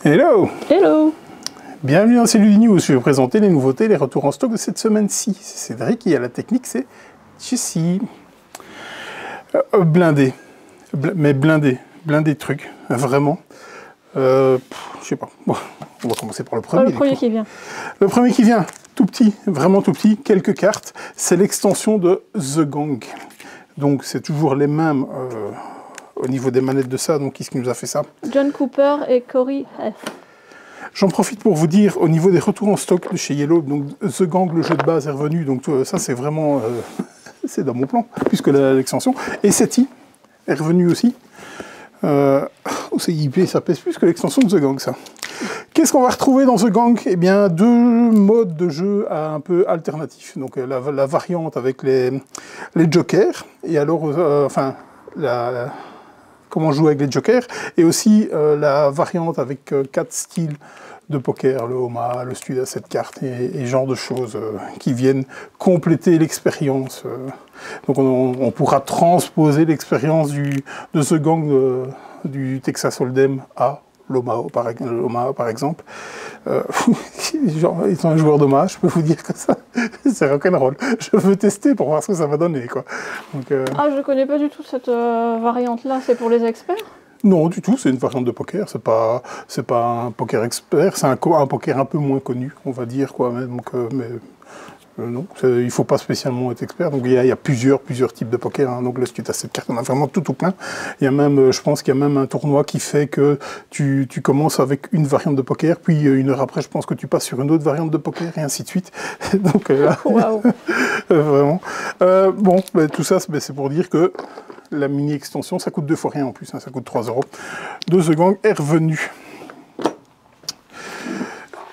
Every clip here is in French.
Hello! Hello! Bienvenue dans Cellule News. Je vais vous présenter les nouveautés, les retours en stock de cette semaine-ci. C'est Cédric et à la technique, c'est Jessie. Blindé. Mais blindé de trucs. Vraiment. Je sais pas. Bon, on va commencer par le premier. Le premier qui vient. Le premier qui vient, tout petit, vraiment tout petit, quelques cartes. C'est l'extension de The Gang. Donc c'est toujours les mêmes au niveau des manettes de ça. Donc qui est-ce qui nous a fait ça? John Cooper et Corey F. J'en profite pour vous dire, au niveau des retours en stock de chez Yellow, donc The Gang, le jeu de base est revenu, donc ça c'est vraiment, c'est dans mon plan, puisque l'extension. Et SETI est revenu aussi. Au CIP, ça pèse plus que l'extension de The Gang, ça. Qu'est-ce qu'on va retrouver dans The Gang? Eh bien, deux modes de jeu un peu alternatifs. Donc la variante avec les jokers, et alors, comment jouer avec les jokers, et aussi la variante avec 4 styles de poker, le Omaha, le stud à 7 cartes, et genre de choses qui viennent compléter l'expérience. Donc on pourra transposer l'expérience de The Gang du Texas Hold'em à l'Omaha par exemple. Genre, étant un joueur d'Omaha, je peux vous dire que ça, c'est rock'n'roll. Je veux tester pour voir ce que ça va donner, quoi. Donc, Ah, je connais pas du tout cette variante-là, c'est pour les experts? Non, du tout, c'est une variante de poker, c'est pas un poker expert, c'est un poker un peu moins connu, on va dire, quoi, donc, non, il faut pas spécialement être expert, donc il y a plusieurs types de poker, hein, donc le stud à cette carte, on a vraiment tout plein, il y a même, je pense qu'il y a même un tournoi qui fait que tu commences avec une variante de poker, puis une heure après, je pense que tu passes sur une autre variante de poker, et ainsi de suite, donc Wow. vraiment. Bon, tout ça, c'est pour dire que la mini-extension, ça coûte 2 fois rien en plus, hein, ça coûte 3 €. De The Gang est revenu.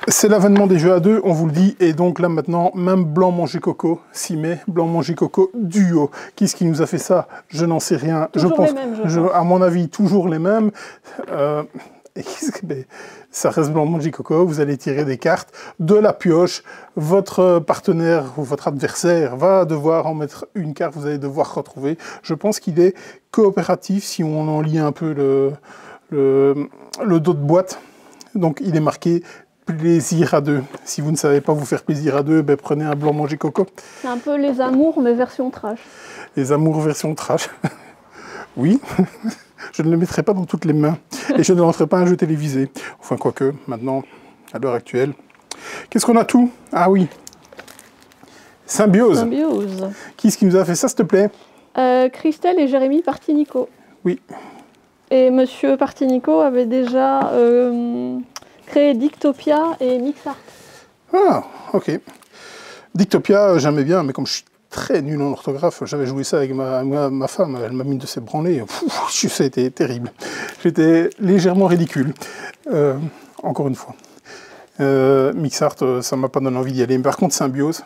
C'est l'avènement des jeux à deux, on vous le dit, et donc là maintenant, même Blanc Manger Coco s'y met, Blanc Manger Coco duo. Qui est-ce qui nous a fait ça? Je n'en sais rien. Toujours les mêmes, je pense. À mon avis, toujours les mêmes. Ça reste Blanc Manger Coco, vous allez tirer des cartes de la pioche, votre partenaire ou votre adversaire va devoir en mettre une carte, vous allez devoir retrouver. Je pense qu'il est coopératif si on en lit un peu le dos de boîte. Donc il est marqué plaisir à deux. Si vous ne savez pas vous faire plaisir à deux, ben prenez un Blanc Manger Coco. C'est un peu les amours, mais version trash. Les amours version trash. Oui. Je ne le mettrai pas dans toutes les mains. Et je ne lancerai pas un jeu télévisé. Enfin, quoique, maintenant, à l'heure actuelle. Qu'est-ce qu'on a tout? Ah oui. Symbiose. Symbiose. Qui est-ce qui nous a fait ça, s'il te plaît? Christelle et Jérémy Partinico. Oui. Et Monsieur Partinico avait déjà créé Dictopia et Mixart. Ah, ok. Dictopia, j'aimais bien, mais comme je suis très nul en orthographe, j'avais joué ça avec ma femme, elle m'a mis de ses branlées. Ça a été terrible. J'étais légèrement ridicule. Encore une fois. Mixart, ça m'a pas donné envie d'y aller. Mais par contre, Symbiose,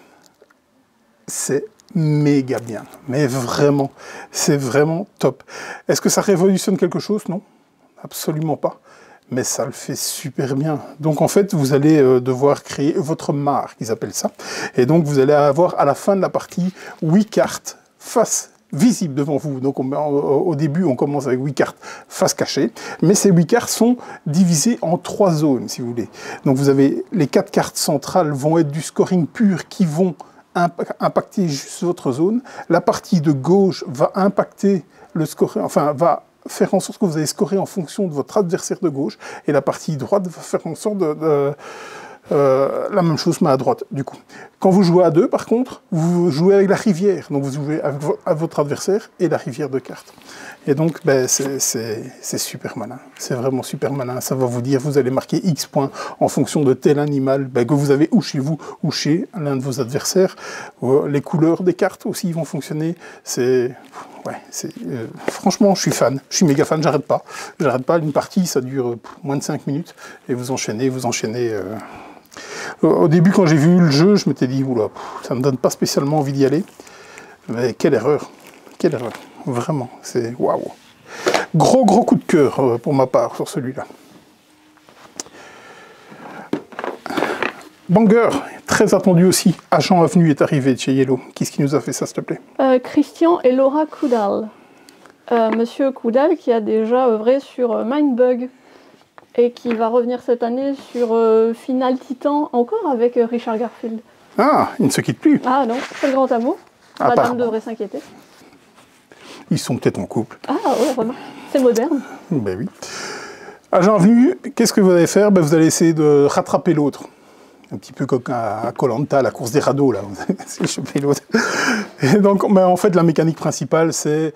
c'est méga bien. Mais vraiment, c'est vraiment top. Est-ce que ça révolutionne quelque chose? Non, absolument pas. Mais ça le fait super bien. Donc en fait, vous allez devoir créer votre marque, ils appellent ça. Et donc vous allez avoir à la fin de la partie 8 cartes face visibles devant vous. Donc au début, on commence avec 8 cartes face cachée. Mais ces 8 cartes sont divisées en 3 zones, si vous voulez. Donc vous avez les 4 cartes centrales vont être du scoring pur qui vont impacter juste votre zone. La partie de gauche va impacter le scoring, enfin va faire en sorte que vous allez scorer en fonction de votre adversaire de gauche, et la partie droite va faire en sorte la même chose, mais à droite, du coup. Quand vous jouez à deux, par contre, vous jouez avec la rivière, donc vous jouez avec votre adversaire et la rivière de cartes. Et donc, ben, c'est super malin, c'est vraiment super malin. Ça va vous dire, vous allez marquer X points en fonction de tel animal ben, que vous avez ou chez vous ou chez l'un de vos adversaires. Les couleurs des cartes aussi vont fonctionner. Franchement, je suis fan, je suis méga fan, j'arrête pas. Une partie, ça dure moins de 5 minutes, et vous enchaînez. Au début, quand j'ai vu le jeu, je m'étais dit, oula, ça me donne pas spécialement envie d'y aller. Mais quelle erreur, vraiment, c'est waouh. Gros coup de cœur pour ma part sur celui-là. Banger, très attendu aussi. Agent Avenue est arrivé de chez Yellow. Qu'est-ce qui nous a fait ça, s'il te plaît? Christian et Laura Coudal. Monsieur Coudal qui a déjà œuvré sur Mindbug et qui va revenir cette année sur Final Titan, encore avec Richard Garfield. Ah, il ne se quitte plus. Ah non, c'est le grand amour. Madame devrait s'inquiéter. Ils sont peut-être en couple. Ah ouais, vraiment. C'est moderne. Ben oui. Agent venu, qu'est-ce que vous allez faire? Ben, vous allez essayer de rattraper l'autre. Un petit peu comme à Koh Lanta, la course des radeaux, là. Vous allez essayer de choper l'autre. Et donc, ben, en fait, la mécanique principale, c'est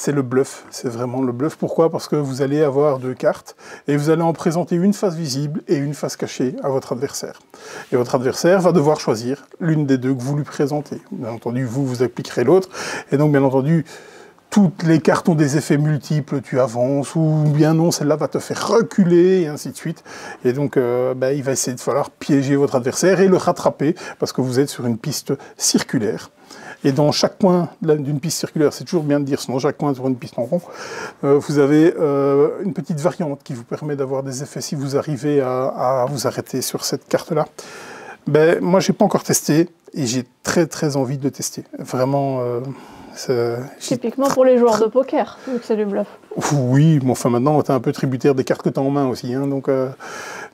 le bluff. C'est vraiment le bluff. Pourquoi? Parce que vous allez avoir 2 cartes et vous allez en présenter une face visible et une face cachée à votre adversaire. Et votre adversaire va devoir choisir l'une des 2 que vous lui présentez. Bien entendu, vous appliquerez l'autre. Et donc, bien entendu, toutes les cartes ont des effets multiples, tu avances, ou bien non, celle-là va te faire reculer, et ainsi de suite. Et donc, ben, il va essayer de falloir piéger votre adversaire et le rattraper, parce que vous êtes sur une piste circulaire. Et dans chaque coin d'une piste circulaire, c'est toujours bien de dire, sinon chaque coin sur une piste en rond, vous avez une petite variante qui vous permet d'avoir des effets si vous arrivez à vous arrêter sur cette carte-là. Ben, moi, j'ai pas encore testé, et j'ai très très envie de tester. Vraiment... Typiquement pour les joueurs de poker, vu que c'est du bluff. Oui, mais enfin maintenant, tu es un peu tributaire des cartes que tu as en main aussi. Hein, donc,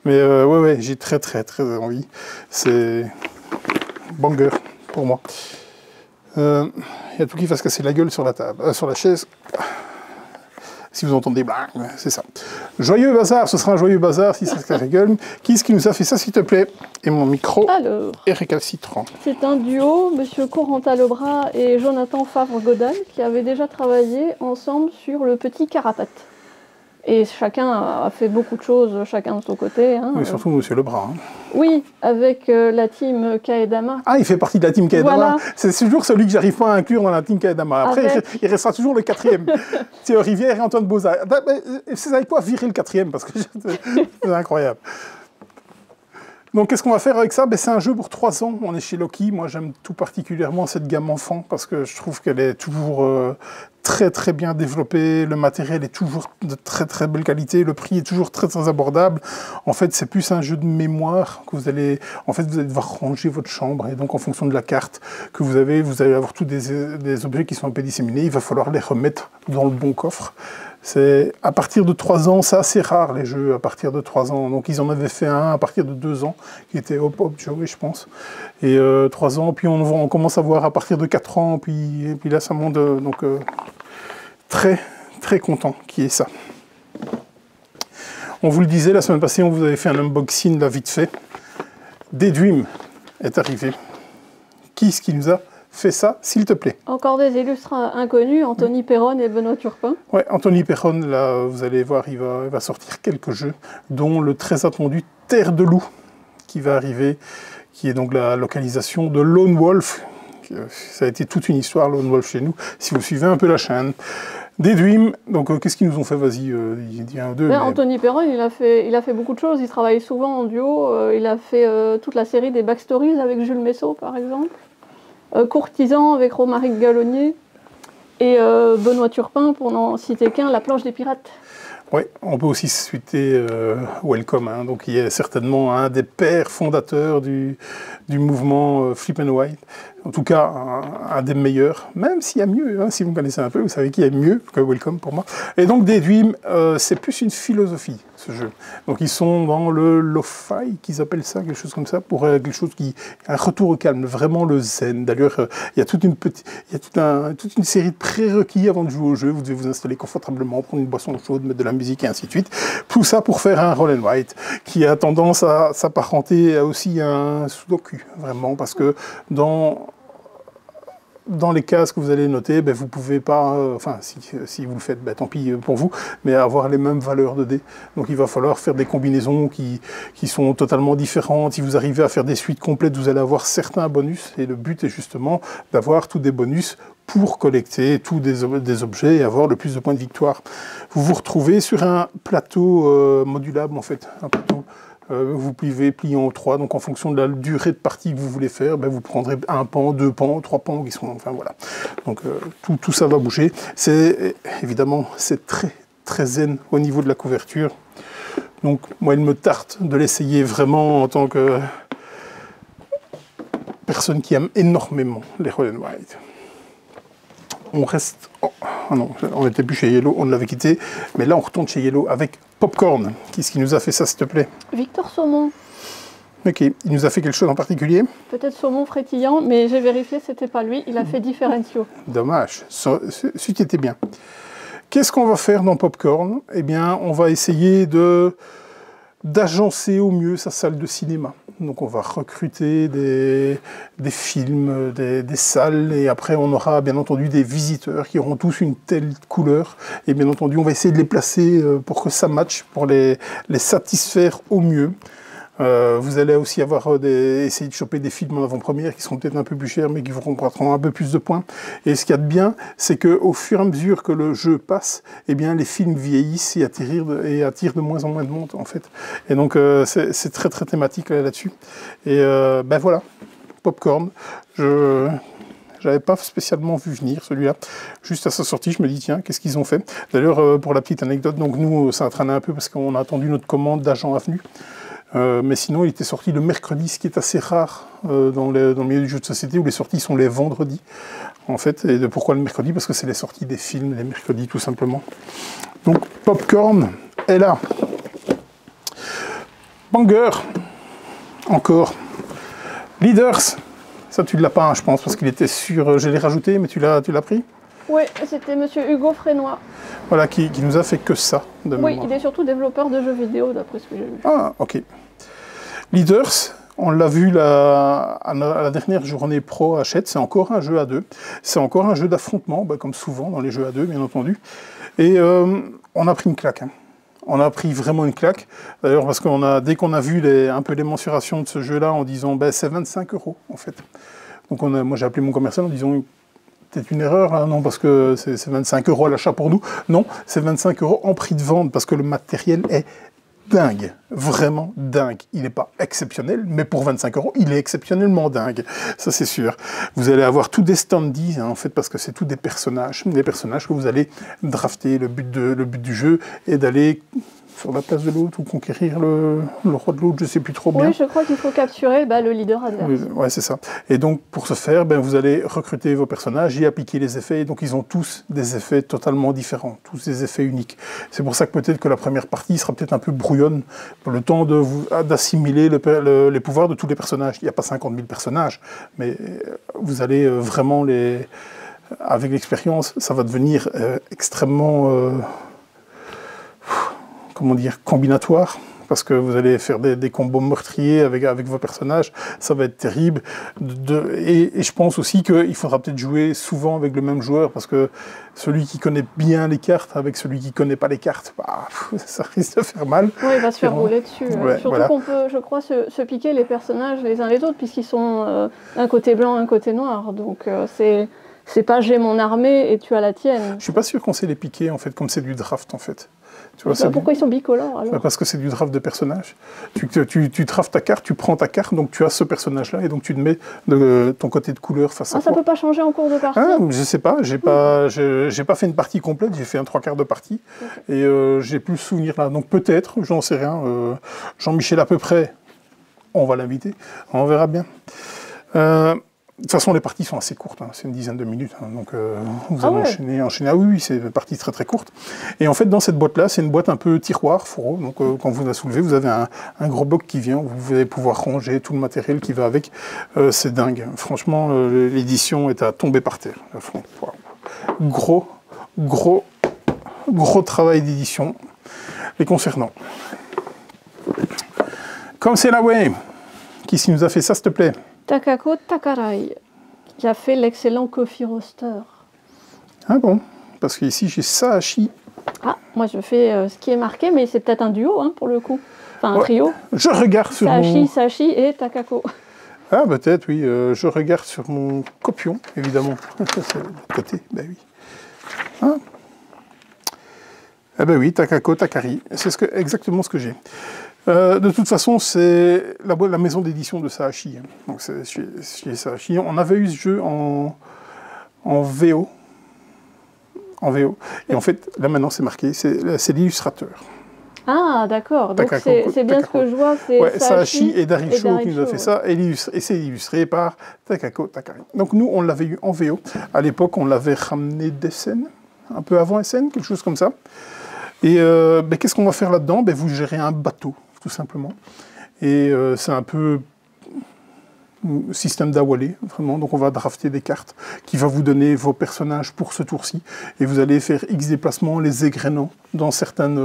mais ouais, j'ai très très très envie. C'est banger pour moi. Il y a tout qui va se casser la gueule sur la table, sur la chaise. Si vous entendez blang, c'est ça. Joyeux bazar, ce sera un joyeux bazar si ça se casse la gueule. Qui est-ce qui nous a fait ça, s'il te plaît? Et mon micro est récalcitrant. C'est un duo, Monsieur Corentin Lebras et Jonathan Favre-Godal, qui avaient déjà travaillé ensemble sur le petit Carapace. Et chacun a fait beaucoup de choses, chacun de son côté. Hein. Oui, surtout Monsieur Lebras. Hein. Oui, avec la team Kaedama. Ah, il fait partie de la team Kaedama. Voilà. C'est toujours celui que j'arrive pas à inclure dans la team Kaedama. Après, il restera toujours le 4e. Thierry Rivière et Antoine Bozat. C'est avec quoi virer le 4e, parce que c'est incroyable. Donc, qu'est-ce qu'on va faire avec ça? Ben, c'est un jeu pour 3 ans. On est chez Loki. Moi, j'aime tout particulièrement cette gamme enfant parce que je trouve qu'elle est toujours très, très bien développée. Le matériel est toujours de très, très belle qualité. Le prix est toujours très, très abordable. En fait, c'est plus un jeu de mémoire que vous allez... En fait, vous allez devoir ranger votre chambre. Et donc, en fonction de la carte que vous allez avoir tous des objets qui sont un peu disséminés. Il va falloir les remettre dans le bon coffre. C'est à partir de 3 ans, c'est assez rare les jeux à partir de 3 ans. Donc ils en avaient fait un à partir de 2 ans, qui était Hop Hop Joey, je pense. Et 3 ans, puis on commence à voir à partir de 4 ans, et puis là ça monte. Donc très très content qu'il y ait ça. On vous le disait, la semaine passée, on vous avait fait un unboxing là vite fait. Daydream est arrivé. Qui est-ce qui nous a fait ça, s'il te plaît? Encore des illustres inconnus, Anthony Perron et Benoît Turpin. Ouais, Anthony Perron, là, vous allez voir, il va sortir quelques jeux, dont le très attendu Terre de loup, qui va arriver, qui est donc la localisation de Lone Wolf. Ça a été toute une histoire, Lone Wolf, chez nous, si vous suivez un peu la chaîne. Daydream, donc qu'est-ce qu'ils nous ont fait? Vas-y, il dit un ou deux. Mais... Anthony Perron, il a fait beaucoup de choses, il travaille souvent en duo, il a fait toute la série des Backstories avec Jules Messot, par exemple. Courtisan avec Romaric Gallonnier et Benoît Turpin, pour n'en citer qu'un, La planche des pirates. Oui, on peut aussi citer Welcome, hein, donc il est certainement un des pères fondateurs du mouvement Flip and White. En tout cas, un des meilleurs, même s'il y a mieux, hein, si vous me connaissez un peu, vous savez qu'il y a mieux que Welcome pour moi. Et donc Daydream, c'est plus une philosophie, ce jeu. Donc ils sont dans le lo-fi, qu'ils appellent ça, quelque chose comme ça, pour quelque chose qui... un retour au calme, vraiment le zen. D'ailleurs, il y a toute une série de prérequis avant de jouer au jeu. Vous devez vous installer confortablement, prendre une boisson chaude, mettre de la musique et ainsi de suite. Tout ça pour faire un roll and write, qui a tendance à s'apparenter aussi à un sudoku, vraiment, parce que dans les cases que vous allez noter, ben, vous pouvez pas, enfin si vous le faites, ben, tant pis pour vous, mais avoir les mêmes valeurs de dés. Donc il va falloir faire des combinaisons qui sont totalement différentes. Si vous arrivez à faire des suites complètes, vous allez avoir certains bonus, et le but est justement d'avoir tous des bonus pour collecter tous des objets et avoir le plus de points de victoire. Vous vous retrouvez sur un plateau modulable en fait, un plateau. Vous pouvez plier en 3, donc en fonction de la durée de partie que vous voulez faire, ben vous prendrez un pan, 2 pans, 3 pans qui sont, enfin voilà. Donc tout ça va bouger. C'est évidemment c'est très très zen au niveau de la couverture. Donc moi il me tarte de l'essayer vraiment en tant que personne qui aime énormément les roll and write. On reste Ah non, on n'était plus chez Yellow, on l'avait quitté. Mais là, on retourne chez Yellow avec Popcorn. Qu'est-ce qui nous a fait ça, s'il te plaît? Victor Saumon. Ok, il nous a fait quelque chose en particulier? Peut-être saumon frétillant, mais j'ai vérifié, c'était pas lui. Il a fait Differentio. Dommage, celui qui était bien. Qu'est-ce qu'on va faire dans Popcorn? Eh bien, on va essayer d'agencer au mieux sa salle de cinéma. Donc on va recruter des films, des salles, et après on aura bien entendu des visiteurs qui auront tous une telle couleur. Et bien entendu, on va essayer de les placer pour que ça matche, pour les satisfaire au mieux. Vous allez aussi essayer de choper des films en avant-première qui seront peut-être un peu plus chers, mais qui vous rapporteront un peu plus de points. Et ce qu'il y a de bien, c'est qu'au fur et à mesure que le jeu passe, eh bien, les films vieillissent et attirent de moins en moins de monde, en fait. Et donc, c'est très, très thématique là-dessus. Et ben voilà, Popcorn. J'avais pas spécialement vu venir celui-là. Juste à sa sortie, je me dis, tiens, qu'est-ce qu'ils ont fait? D'ailleurs, pour la petite anecdote, donc nous, ça a traîné un peu parce qu'on a attendu notre commande d'Agent Avenue. Mais sinon, il était sorti le mercredi, ce qui est assez rare dans le milieu du jeu de société, où les sorties sont les vendredis, en fait. Et pourquoi le mercredi? Parce que c'est les sorties des films, les mercredis, tout simplement. Donc, Popcorn est là. Banger, encore. Leaders, ça tu ne l'as pas, hein, je pense, parce qu'il était sur... Je l'ai rajouté, mais tu l'as pris? Oui, c'était monsieur Hugo Frénois. Voilà, qui nous a fait que ça, de mémoire. Oui, il est surtout développeur de jeux vidéo, d'après ce que j'ai vu. Ah, ok. Leaders, on l'a vu à la dernière journée pro Hachette, c'est encore un jeu à deux. C'est encore un jeu d'affrontement, comme souvent dans les jeux à deux, bien entendu. Et on a pris une claque. Hein. On a pris vraiment une claque. D'ailleurs, parce que dès qu'on a vu un peu les mensurations de ce jeu-là, en disant c'est 25 €, en fait. Donc moi, j'ai appelé mon commercial en disant... C'est une erreur, hein, non, parce que c'est 25 € à l'achat pour nous. Non, c'est 25 € en prix de vente, parce que le matériel est dingue, vraiment dingue. Il n'est pas exceptionnel, mais pour 25 €, il est exceptionnellement dingue, ça c'est sûr. Vous allez avoir tous des standees, hein, en fait, parce que c'est tous des personnages que vous allez drafter. Le but du jeu est d'aller sur la place de l'autre ou conquérir le roi de l'autre, je ne sais plus trop bien. Oui, je crois qu'il faut capturer le leader adverse. Oui, c'est ça. Et donc, pour ce faire, vous allez recruter vos personnages, y appliquer les effets. Et donc, ils ont tous des effets totalement différents, tous des effets uniques. C'est pour ça que peut-être que la première partie sera peut-être un peu brouillonne, pour le temps d'assimiler les pouvoirs de tous les personnages. Il n'y a pas 50 000 personnages, mais vous allez vraiment avec l'expérience, ça va devenir extrêmement... comment dire, combinatoire, parce que vous allez faire des combos meurtriers avec vos personnages, ça va être terrible. Et je pense aussi qu'il faudra peut-être jouer souvent avec le même joueur, parce que celui qui connaît bien les cartes avec celui qui ne connaît pas les cartes, ça risque de faire mal. Oui, il va se faire rouler dessus. Ouais, surtout voilà. qu'on peut, je crois, se piquer les personnages les uns les autres, puisqu'ils sont un côté blanc, un côté noir. Donc c'est pas j'ai mon armée et tu as la tienne. Je suis pas sûr qu'on sait les piquer, en fait, comme c'est du draft, en fait. Tu vois, pourquoi ils sont bicolores alors? Parce que c'est du draft de personnages. Tu draftes ta carte, tu prends ta carte, donc tu as ce personnage-là, et donc tu te mets de ton côté de couleur face à toi. Ça peut pas changer en cours de partie? Je sais pas, j'ai pas fait une partie complète, j'ai fait un 3/4 de partie, okay. Et j'ai plus le souvenir là. Donc peut-être, j'en sais rien, Jean-Michel à peu près, on va l'inviter, on verra bien. De toute façon, les parties sont assez courtes, hein, c'est une dizaine de minutes, hein, donc vous allez enchaîner. Ah oui, c'est une partie très très courte. Et en fait, dans cette boîte-là, c'est une boîte un peu tiroir, fourreau, donc quand vous la soulevez, vous avez un gros bloc qui vient, où vous allez pouvoir ranger tout le matériel qui va avec. C'est dingue, franchement, l'édition est à tomber par terre. Gros travail d'édition les concernant. Comme c'est la way, qui nous a fait ça, s'il te plaît? Takako Takarai, qui a fait l'excellent Coffee Roaster. Ah bon? Parce qu'ici, j'ai Sahashi. Ah, moi je fais ce qui est marqué, mais c'est peut-être un duo, hein, pour le coup. Enfin, un trio. Je regarde sur Sahashi et Takako. Ah, peut-être, oui. Je regarde sur mon copion, évidemment. C'est de l'autre côté, ben oui. Hein? Eh ben oui, Takako Takari. C'est exactement ce que j'ai. De toute façon, c'est la maison d'édition de Sahashi. Donc c'est chez Sahashi. On avait eu ce jeu en VO. Et en fait, là maintenant, c'est marqué, c'est l'illustrateur. Ah, d'accord. Donc c'est bien ce que je vois. C'est Sahashi et Darisho qui nous a fait ça. Et c'est illustré par Takako Takari. Donc nous, on l'avait eu en VO. À l'époque, on l'avait ramené d'Essen. un peu avant Essen, quelque chose comme ça. Et qu'est-ce qu'on va faire là-dedans? Vous gérez un bateau, tout simplement. Et c'est un peu système d'Awalé, vraiment. Donc on va drafter des cartes qui va vous donner vos personnages pour ce tour-ci. Et vous allez faire X déplacements, les égrénant dans certaines...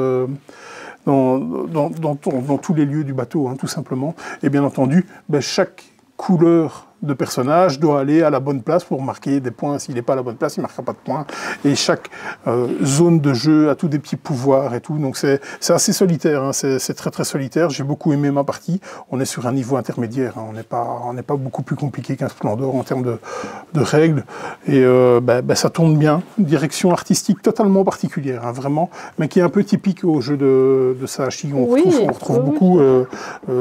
dans tous les lieux du bateau, hein, tout simplement. Et bien entendu, chaque couleur de personnage doit aller à la bonne place pour marquer des points. S'il n'est pas à la bonne place, il ne marquera pas de points. Et chaque zone de jeu a tous des petits pouvoirs et tout. Donc c'est assez solitaire, hein. C'est très très solitaire. J'ai beaucoup aimé ma partie. On est sur un niveau intermédiaire, hein. On n'est pas beaucoup plus compliqué qu'un Splendor en termes de règles. Et ça tourne bien. Une direction artistique totalement particulière, hein, vraiment, mais qui est un peu typique au jeu de Sahashi. On retrouve beaucoup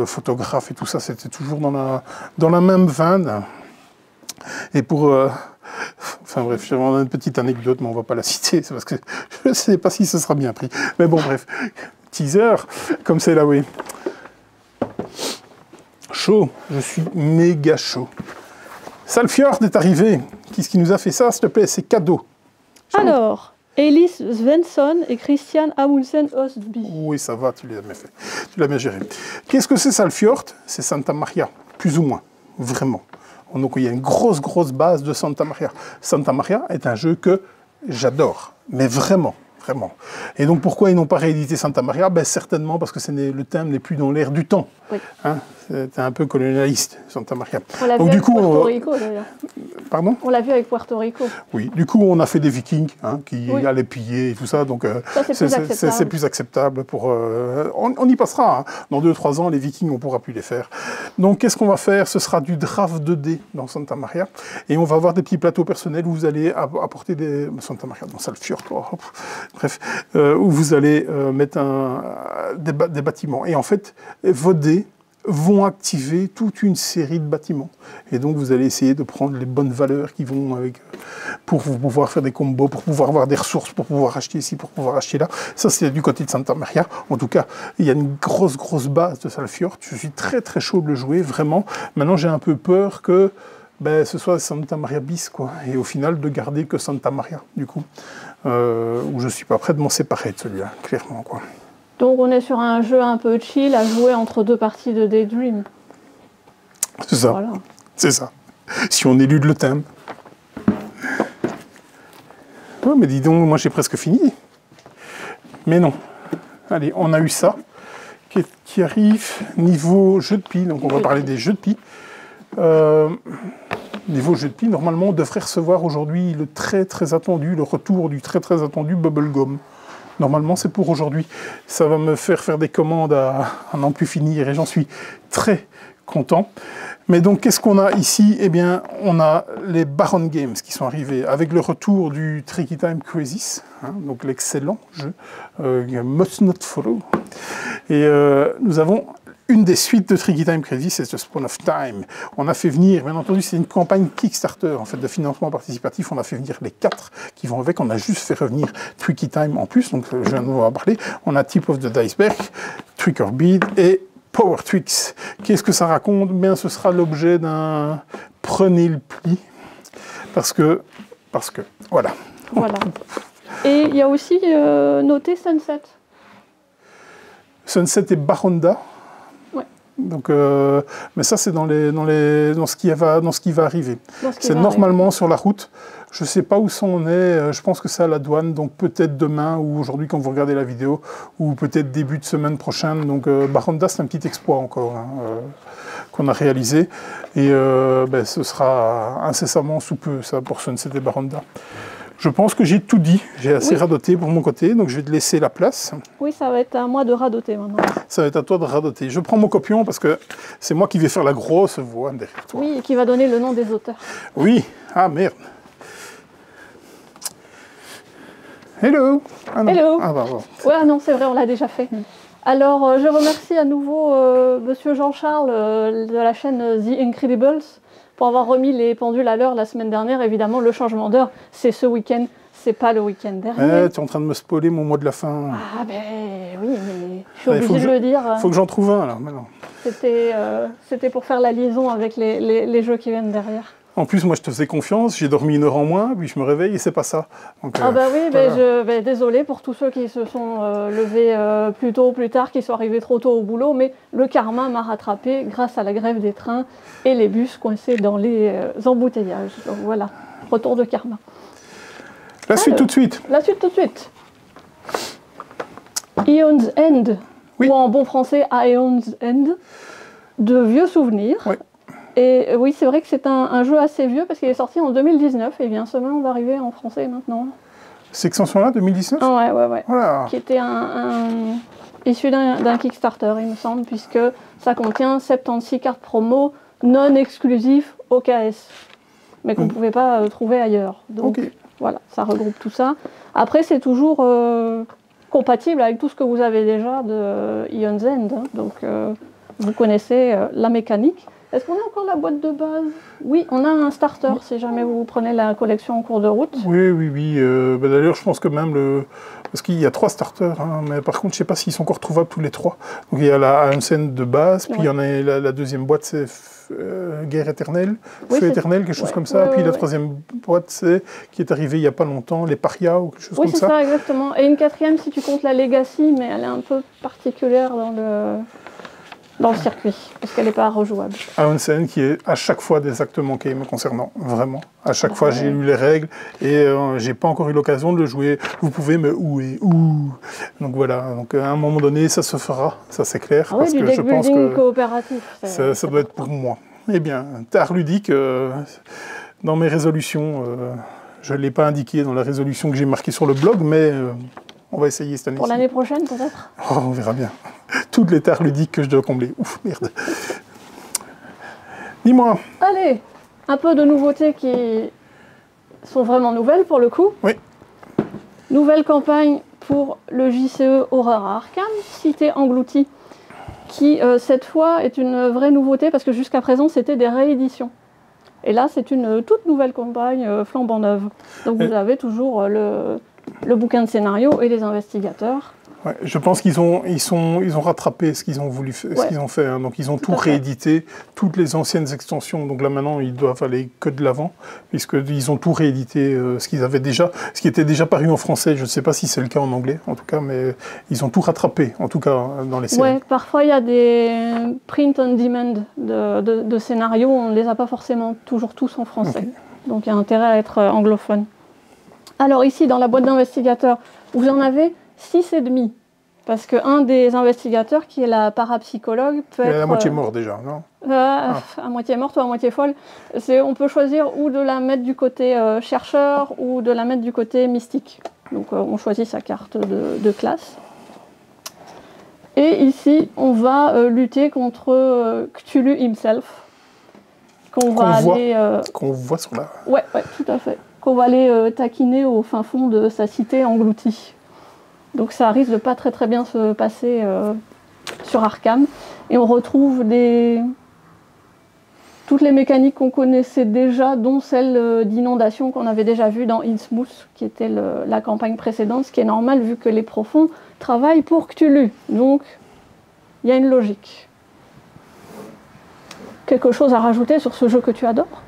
photographes et tout ça. C'était toujours dans la même veine. Et pour... enfin bref, j'ai vraiment une petite anecdote, mais on ne va pas la citer, c'est parce que je ne sais pas si ce sera bien pris. Mais bon, bref, teaser, comme c'est là, oui. Chaud, je suis méga chaud. Salfjord est arrivé. Qui est-ce qui nous a fait ça, s'il te plaît? C'est cadeau. Alors, Elis Svensson et Christian Amundsen Ostby. Oui, ça va, tu l'as bien fait. Tu l'as bien géré. Qu'est-ce que c'est Salfjord? C'est Santa Maria, plus ou moins, vraiment. Donc il y a une grosse base de Santa Maria. Santa Maria est un jeu que j'adore, mais vraiment, vraiment. Et donc pourquoi ils n'ont pas réédité Santa Maria? Certainement parce que le thème n'est plus dans l'air du temps. Oui. Hein, c'était un peu colonialiste, Santa Maria. On l'a vu avec Puerto Rico, d'ailleurs. Pardon? On l'a vu avec Puerto Rico. Oui, du coup, on a fait des Vikings qui allaient piller et tout ça, donc c'est plus acceptable. On y passera. Hein. Dans 2-3 ans, les Vikings, on ne pourra plus les faire. Donc, qu'est-ce qu'on va faire? Ce sera du draft 2D dans Santa Maria, et on va avoir des petits plateaux personnels où vous allez apporter des... Santa Maria, dans Salfjord, bref, où vous allez mettre des bâtiments. Et en fait, vos dés vont activer toute une série de bâtiments. Et donc, vous allez essayer de prendre les bonnes valeurs qui vont avec, pour pouvoir faire des combos, pour pouvoir avoir des ressources, pour pouvoir acheter ici, pour pouvoir acheter là. Ça, c'est du côté de Santa Maria. En tout cas, il y a une grosse base de Salfjord. Je suis très chaud de le jouer, vraiment. Maintenant, j'ai un peu peur que ce soit Santa Maria bis, quoi. Et au final, de garder que Santa Maria, du coup. Où je suis pas prêt de m'en séparer de celui-là, clairement, quoi. Donc on est sur un jeu un peu chill à jouer entre 2 parties de Daydream. C'est ça. Voilà. C'est ça. Si on élude le thème. Oh, mais dis donc, moi j'ai presque fini. Mais non. Allez, on a eu ça qui arrive niveau jeu de pie. Donc on va parler des jeux de pie. Niveau jeu de pie, normalement on devrait recevoir aujourd'hui le retour du très attendu Bubblegum. Normalement, c'est pour aujourd'hui. Ça va me faire des commandes à n'en plus finir et j'en suis très content. Mais donc, qu'est-ce qu'on a ici? Eh bien, on a les Baron Games qui sont arrivés avec le retour du Tricky Time Crisis, hein, donc l'excellent jeu Must Not Follow. Et nous avons une des suites de Tricky Time Crisis, c'est The Spawn of Time. On a fait venir, bien entendu, c'est une campagne Kickstarter en fait, de financement participatif. On a fait venir les 4 qui vont avec. On a juste fait revenir Tricky Time en plus, donc je viens de vous en parler. On a Tip of the Diceberg, Trick or Bead et Power Tricks. Qu'est-ce que ça raconte? Bien, ce sera l'objet d'un prenez le pli, parce que, voilà. Voilà. Et il y a aussi noté Sunset. Sunset et Baronda. Donc, mais ça, c'est dans ce qui va arriver. C'est normalement sur la route. Je ne sais pas où ça en est. Je pense que c'est à la douane. Donc, peut-être demain ou aujourd'hui, quand vous regardez la vidéo, ou peut-être début de semaine prochaine. Donc, Baronda, c'est un petit exploit encore qu'on a réalisé. Et ce sera incessamment sous peu, ça, pour Sunset et Baronda. Je pense que j'ai tout dit, j'ai assez radoté pour mon côté, donc je vais te laisser la place. Oui, ça va être à moi de radoter maintenant. Ça va être à toi de radoter. Je prends mon copion parce que c'est moi qui vais faire la grosse voix derrière toi. Oui, et qui va donner le nom des auteurs. Oui, ah merde. Hello. Ah, non. Hello. Ah bah bon. Ouais, non, c'est vrai, on l'a déjà fait. Alors, je remercie à nouveau Monsieur Jean-Charles de la chaîne The Incredibles pour avoir remis les pendules à l'heure la semaine dernière. Évidemment, le changement d'heure, c'est ce week-end, c'est pas le week-end dernier. Tu es en train de me spoiler mon mois de la fin. Ah ben oui, mais je suis obligée de le dire. Il faut que j'en trouve un, alors, maintenant. C'était pour faire la liaison avec les jeux qui viennent derrière. En plus, moi, je te faisais confiance, j'ai dormi 1 heure en moins, puis je me réveille et c'est pas ça. Donc, Ah bah oui, voilà. désolé pour tous ceux qui se sont levés plus tôt ou plus tard, qui sont arrivés trop tôt au boulot, mais le karma m'a rattrapé grâce à la grève des trains et les bus coincés dans les embouteillages. Donc voilà, retour de karma. La suite tout de suite. La suite tout de suite. Eon's End, Oui. ou en bon français Aeon's End, de vieux souvenirs. Oui. Et oui, c'est vrai que c'est un jeu assez vieux parce qu'il est sorti en 2019 et bien seulement d'arriver en français maintenant. Cette extension-là, 2019 Ah ouais. Voilà. Qui était issu d'un Kickstarter, il me semble, puisque ça contient 76 cartes promo non exclusives OKS, mais qu'on ne pouvait pas trouver ailleurs. Donc voilà, ça regroupe tout ça. Après, c'est toujours compatible avec tout ce que vous avez déjà de Eon's End, hein. Donc vous connaissez la mécanique. Est-ce qu'on a encore la boîte de base? Oui, on a un starter, si jamais vous prenez la collection en cours de route. Oui. D'ailleurs, je pense que même parce qu'il y a 3 starters, hein, mais par contre, je ne sais pas s'ils sont encore trouvables tous les 3. Donc il y a la Eon's End de base, puis il y en a la deuxième boîte, c'est Guerre éternelle, Feu éternel, quelque chose comme ça. Puis la troisième boîte, c'est qui est arrivée il n'y a pas longtemps, les Parias ou quelque chose comme ça. Oui, c'est ça, exactement. Et une quatrième si tu comptes la Legacy, mais elle est un peu particulière dans le circuit, parce qu'elle n'est pas rejouable. Eon's End qui est à chaque fois des actes manqués me concernant, vraiment. À chaque fois, j'ai lu les règles et j'ai pas encore eu l'occasion de le jouer. Vous pouvez me ouer. Donc voilà, donc à un moment donné, ça se fera, ça c'est clair. Ah oui, parce du que deck je pense building que coopératif. ça doit être pour moi. Eh bien, Tard ludique, dans mes résolutions, je ne l'ai pas indiqué dans la résolution que j'ai marquée sur le blog, mais on va essayer cette année. Pour l'année prochaine, peut-être? Oh, on verra bien. Toutes les tares ludiques que je dois combler. Ouf, merde. Dis-moi. Allez, un peu de nouveautés qui sont vraiment nouvelles pour le coup. Oui. Nouvelle campagne pour le JCE Horreur Arkham, Cité Engloutie, qui cette fois est une vraie nouveauté parce que jusqu'à présent c'était des rééditions. Et là c'est une toute nouvelle campagne flambant neuve. Donc vous avez toujours le bouquin de scénario et les investigateurs. Ouais, je pense qu'ils ont rattrapé ce qu'ils ont voulu, ce qu'ils ont fait. Hein. Donc ils ont tout réédité, toutes les anciennes extensions. Donc là maintenant ils doivent aller que de l'avant, puisqu'ils ont tout réédité ce qu'ils avaient déjà, ce qui était déjà paru en français. Je ne sais pas si c'est le cas en anglais, en tout cas, mais ils ont tout rattrapé, en tout cas dans les séries. Ouais, parfois il y a des print on demand de scénarios, on ne les a pas forcément toujours tous en français. Donc il y a intérêt à être anglophone. Alors ici, dans la boîte d'investigateurs, vous en avez 6,5. Parce qu'un des investigateurs, qui est la parapsychologue, peut être... Elle est à moitié mort déjà, non? À moitié morte ou à moitié folle. On peut choisir ou de la mettre du côté chercheur ou de la mettre du côté mystique. Donc on choisit sa carte de classe. Et ici, on va lutter contre Cthulhu himself. Qu'on voit sur la... Ouais, tout à fait. Qu'on va aller taquiner au fin fond de sa cité engloutie. Donc ça risque de pas très bien se passer sur Arkham. Et on retrouve toutes les mécaniques qu'on connaissait déjà, dont celle d'inondation qu'on avait déjà vue dans Innsmouth, qui était la campagne précédente, ce qui est normal vu que les profonds travaillent pour Cthulhu. Donc il y a une logique. Quelque chose à rajouter sur ce jeu que tu adores ?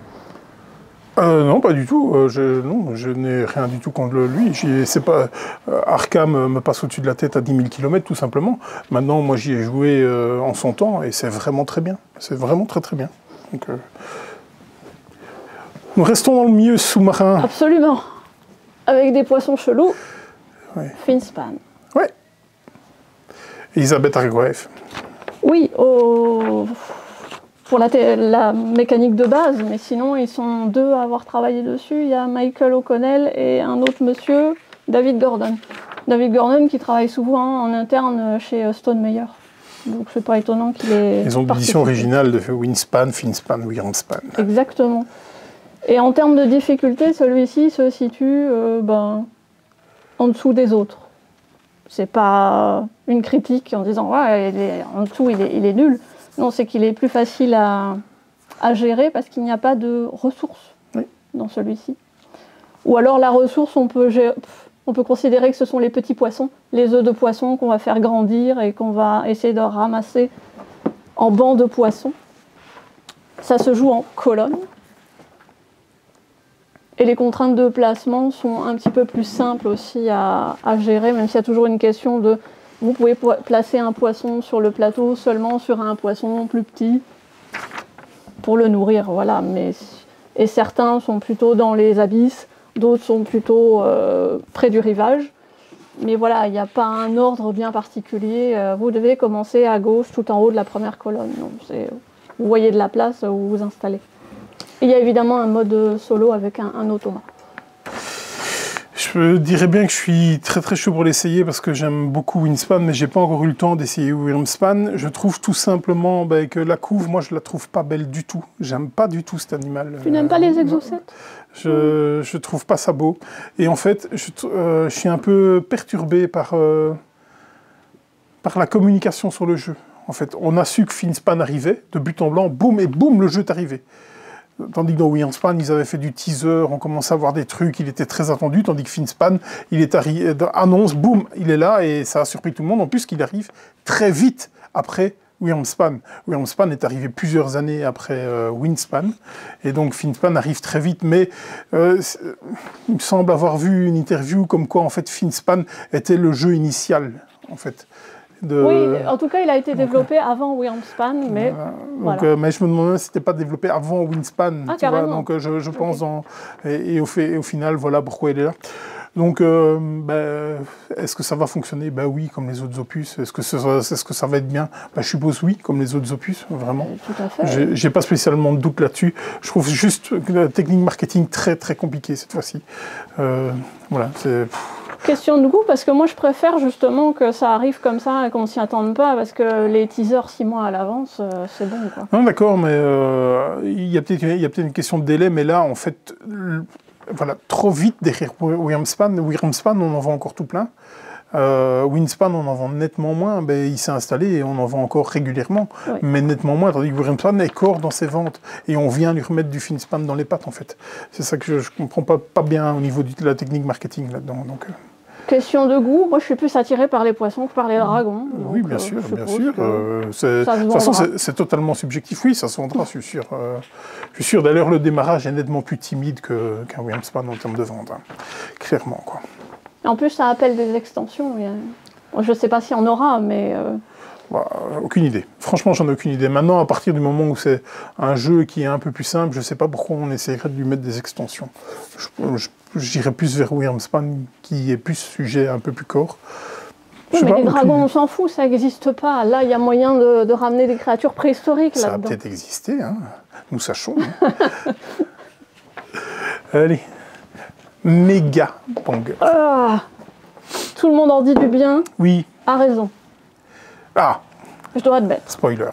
Non, pas du tout. Je n'ai rien du tout contre lui. Arkham me passe au-dessus de la tête à 10 000 km, tout simplement. Maintenant, moi, j'y ai joué en son temps, et c'est vraiment très bien. C'est vraiment très bien. Donc, nous restons dans le milieu sous-marin. Absolument. Avec des poissons chelous. Ouais. Finspan. Ouais. Elisabeth Hargrave. Oui, pour la mécanique de base, mais sinon ils sont 2 à avoir travaillé dessus. Il y a Michael O'Connell et un autre monsieur, David Gordon. David Gordon qui travaille souvent en interne chez Stone Meyer. Donc c'est pas étonnant qu'il ait... Ils ont l'édition originale de Wingspan, Finspan, Wingspan. Exactement. Et en termes de difficulté, celui-ci se situe en dessous des autres. C'est pas une critique en disant ouais, en dessous il est nul. Non, c'est qu'il est plus facile à gérer parce qu'il n'y a pas de ressources dans celui-ci. Ou alors la ressource, on peut considérer que ce sont les petits poissons, les œufs de poisson qu'on va faire grandir et qu'on va essayer de ramasser en bancs de poissons. Ça se joue en colonne. Et les contraintes de placement sont un petit peu plus simples aussi à gérer, même s'il y a toujours une question de... Vous pouvez placer un poisson sur le plateau seulement sur un poisson plus petit pour le nourrir, voilà. Et certains sont plutôt dans les abysses, d'autres sont plutôt près du rivage. Mais voilà, il n'y a pas un ordre bien particulier. Vous devez commencer à gauche, tout en haut de la première colonne. Donc, vous voyez de la place où vous vous installez. Et il y a évidemment un mode solo avec un automa. Je dirais bien que je suis très très chaud pour l'essayer parce que j'aime beaucoup Wingspan, mais j'ai pas encore eu le temps d'essayer Wingspan. Je trouve tout simplement que la couve, moi je la trouve pas belle du tout. J'aime pas du tout cet animal. Tu n'aimes pas les exocètes? Je trouve pas ça beau. Et en fait, je suis un peu perturbé par la communication sur le jeu. En fait, on a su que Wingspan arrivait, de but en blanc, boum, et boum, le jeu est arrivé. Tandis que dans Wingspan, ils avaient fait du teaser, on commençait à voir des trucs, il était très attendu, tandis que Wingspan, il est arrivé, annonce, boum, il est là, et ça a surpris tout le monde, en plus qu'il arrive très vite après Wingspan. Wingspan est arrivé plusieurs années après Wingspan, et donc Wingspan arrive très vite, mais il me semble avoir vu une interview comme quoi, en fait, Wingspan était le jeu initial, en fait. Oui, en tout cas, il a été développé avant Wingspan, mais voilà. Mais je me demandais si c'était pas développé avant Wingspan. Ah, carrément. Donc je pense et au final, voilà pourquoi il est là. Donc, est-ce que ça va fonctionner? Oui, comme les autres opus. Est-ce que ça va être bien? Je suppose oui, comme les autres opus, vraiment. Tout à fait. J'ai pas spécialement de doute là-dessus. Je trouve juste la technique marketing très très compliquée cette fois-ci. Voilà, c'est... Question de goût, parce que moi je préfère justement que ça arrive comme ça et qu'on s'y attende pas, parce que les teasers 6 mois à l'avance, c'est bon, quoi. Non, d'accord, mais il y a peut-être une question de délai, mais là, en fait, voilà, trop vite derrière Wingspan, on en vend encore tout plein. Wingspan, on en vend nettement moins. Il s'est installé et on en vend encore régulièrement, oui. Mais nettement moins, tandis que Wingspan est corps dans ses ventes. Et on vient lui remettre du Wingspan dans les pattes, en fait. C'est ça que je ne comprends pas bien au niveau de la technique marketing là-dedans. Donc, question de goût, moi je suis plus attirée par les poissons que par les dragons. Oui, bien sûr, bien sûr. De toute façon, c'est totalement subjectif. Oui, ça se vendra, je suis sûr. Je suis sûr. D'ailleurs, le démarrage est nettement plus timide qu'un Wingspan en termes de vente, hein. Clairement, quoi. En plus, ça appelle des extensions. Je ne sais pas s'il y en aura, mais... Aucune idée. Franchement, j'en ai aucune idée. Maintenant, à partir du moment où c'est un jeu qui est un peu plus simple, je ne sais pas pourquoi on essaierait de lui mettre des extensions. J'irais plus vers Wingspan, qui est plus sujet un peu plus corps. Oui, mais les dragons, on s'en fout, ça n'existe pas. Là, il y a moyen de ramener des créatures préhistoriques là-dedans. Ça a peut-être existé, hein. Nous sachons. Hein. Allez. Méga Bang. Tout le monde en dit du bien. Oui. A raison. Ah. Je dois admettre. Spoiler.